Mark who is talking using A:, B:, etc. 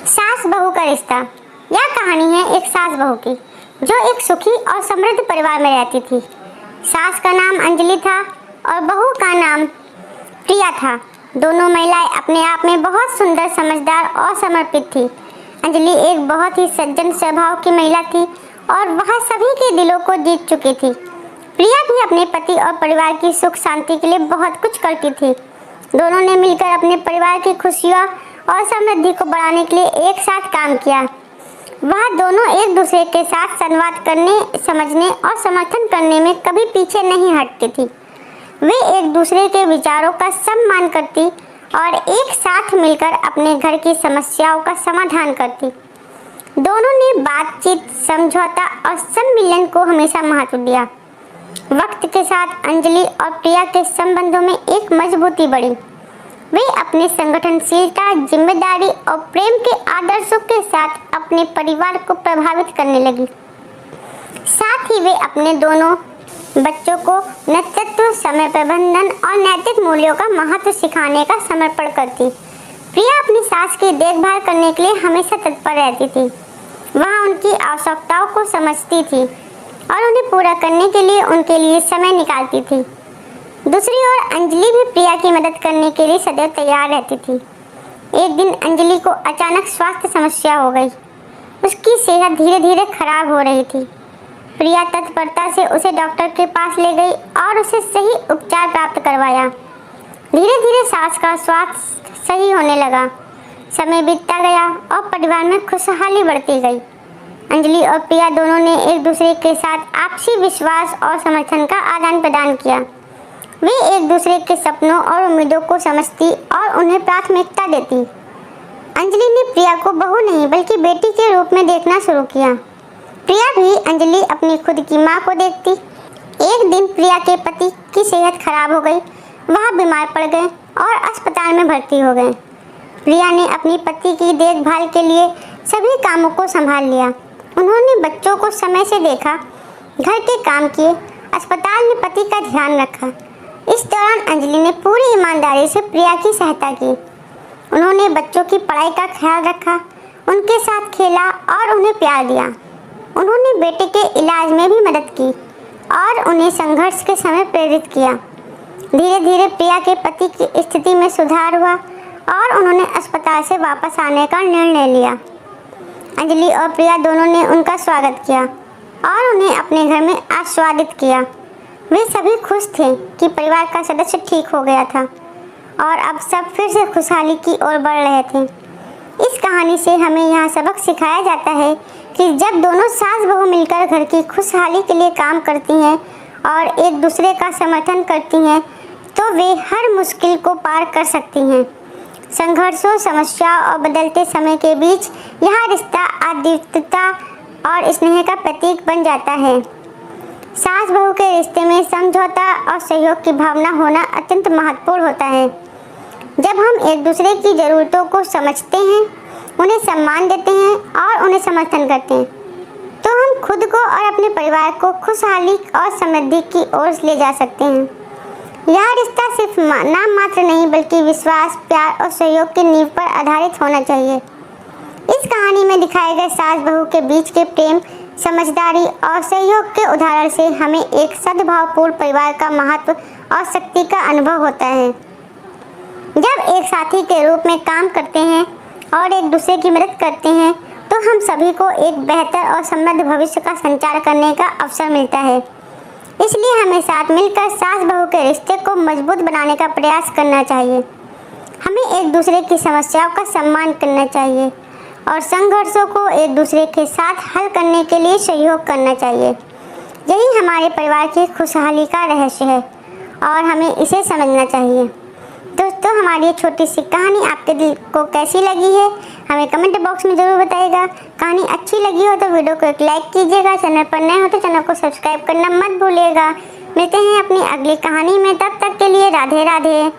A: सास बहू का रिश्ता। यह कहानी है एक सास बहू की, जो एक सुखी और समृद्ध परिवार में रहती थी। सास का नाम अंजलि था और बहू का नाम प्रिया था। दोनों महिलाएं अपने आप में बहुत सुंदर, समझदार और समर्पित थी। अंजलि एक बहुत ही सज्जन स्वभाव की महिला थी और वह सभी के दिलों को जीत चुकी थी। प्रिया भी अपने पति और परिवार की सुख शांति के लिए बहुत कुछ करती थी। दोनों ने मिलकर अपने परिवार की खुशियाँ और समृद्धि को बढ़ाने के लिए एक साथ काम किया। वह दोनों एक दूसरे के साथ संवाद करने, समझने और समर्थन करने में कभी पीछे नहीं हटती थी। वे एक दूसरे के विचारों का सम्मान करती और एक साथ मिलकर अपने घर की समस्याओं का समाधान करती। दोनों ने बातचीत, समझौता और सम्मिलन को हमेशा महत्व दिया। वक्त के साथ अंजलि और प्रिया के संबंधों में एक मजबूती बढ़ी। वे अपने संगठनशीलता, जिम्मेदारी और प्रेम के आदर्शों के साथ अपने परिवार को प्रभावित करने लगी। साथ ही वे अपने दोनों बच्चों को नेतृत्व, समय प्रबंधन और नैतिक मूल्यों का महत्व सिखाने का समर्पण करती। प्रिया अपनी सास की देखभाल करने के लिए हमेशा तत्पर रहती थी। वह उनकी आवश्यकताओं को समझती थी और उन्हें पूरा करने के लिए उनके लिए समय निकालती थी। दूसरी ओर अंजलि भी प्रिया की मदद करने के लिए सदैव तैयार रहती थी। एक दिन अंजलि को अचानक स्वास्थ्य समस्या हो गई। उसकी सेहत धीरे धीरे खराब हो रही थी। प्रिया तत्परता से उसे डॉक्टर के पास ले गई और उसे सही उपचार प्राप्त करवाया। धीरे धीरे सास का स्वास्थ्य सही होने लगा। समय बीतता गया और परिवार में खुशहाली बढ़ती गई। अंजलि और प्रिया दोनों ने एक दूसरे के साथ आपसी विश्वास और समर्थन का आदान प्रदान किया। वे एक दूसरे के सपनों और उम्मीदों को समझती और उन्हें प्राथमिकता देती। अंजलि ने प्रिया को बहू नहीं बल्कि बेटी के रूप में देखना शुरू किया। प्रिया भी अंजलि अपनी खुद की माँ को देखती। एक दिन प्रिया के पति की सेहत खराब हो गई। वह बीमार पड़ गए और अस्पताल में भर्ती हो गए। प्रिया ने अपनी पति की देखभाल के लिए सभी कामों को संभाल लिया। उन्होंने बच्चों को समय से देखा, घर के काम किए, अस्पताल में पति का ध्यान रखा। इस दौरान अंजलि ने पूरी ईमानदारी से प्रिया की सहायता की। उन्होंने बच्चों की पढ़ाई का ख्याल रखा, उनके साथ खेला और उन्हें प्यार दिया। उन्होंने बेटे के इलाज में भी मदद की और उन्हें संघर्ष के समय प्रेरित किया। धीरे धीरे प्रिया के पति की स्थिति में सुधार हुआ और उन्होंने अस्पताल से वापस आने का निर्णय लिया। अंजलि और प्रिया दोनों ने उनका स्वागत किया और उन्हें अपने घर में आस्वादित किया। वे सभी खुश थे कि परिवार का सदस्य ठीक हो गया था और अब सब फिर से खुशहाली की ओर बढ़ रहे थे। इस कहानी से हमें यह सबक सिखाया जाता है कि जब दोनों सास बहू मिलकर घर की खुशहाली के लिए काम करती हैं और एक दूसरे का समर्थन करती हैं तो वे हर मुश्किल को पार कर सकती हैं। संघर्षों, समस्याओं और बदलते समय के बीच यह रिश्ता आत्मीयता और स्नेह का प्रतीक बन जाता है। सास बहू के रिश्ते में समझौता और सहयोग की भावना होना अत्यंत महत्वपूर्ण होता है। जब हम एक दूसरे की ज़रूरतों को समझते हैं, उन्हें सम्मान देते हैं और उन्हें समर्थन करते हैं, तो हम खुद को और अपने परिवार को खुशहाली और समृद्धि की ओर ले जा सकते हैं। यह रिश्ता सिर्फ नाम मात्र नहीं बल्कि विश्वास, प्यार और सहयोग की नींव पर आधारित होना चाहिए। इस कहानी में दिखाए गए सास बहू के बीच के प्रेम, समझदारी और सहयोग के उदाहरण से हमें एक सद्भावपूर्ण परिवार का महत्व और शक्ति का अनुभव होता है। जब एक साथी के रूप में काम करते हैं और एक दूसरे की मदद करते हैं तो हम सभी को एक बेहतर और समृद्ध भविष्य का संचार करने का अवसर मिलता है। इसलिए हमें साथ मिलकर सास बहू के रिश्ते को मजबूत बनाने का प्रयास करना चाहिए। हमें एक दूसरे की समस्याओं का सम्मान करना चाहिए और संघर्षों को एक दूसरे के साथ हल करने के लिए सहयोग करना चाहिए। यही हमारे परिवार की खुशहाली का रहस्य है और हमें इसे समझना चाहिए। दोस्तों, हमारी ये छोटी सी कहानी आपके दिल को कैसी लगी है हमें कमेंट बॉक्स में ज़रूर बताइएगा। कहानी अच्छी लगी हो तो वीडियो को एक लाइक कीजिएगा। चैनल पर नए हो तो चैनल को सब्सक्राइब करना मत भूलिएगा। मिलते हैं अपनी अगली कहानी में, तब तक के लिए राधे राधे।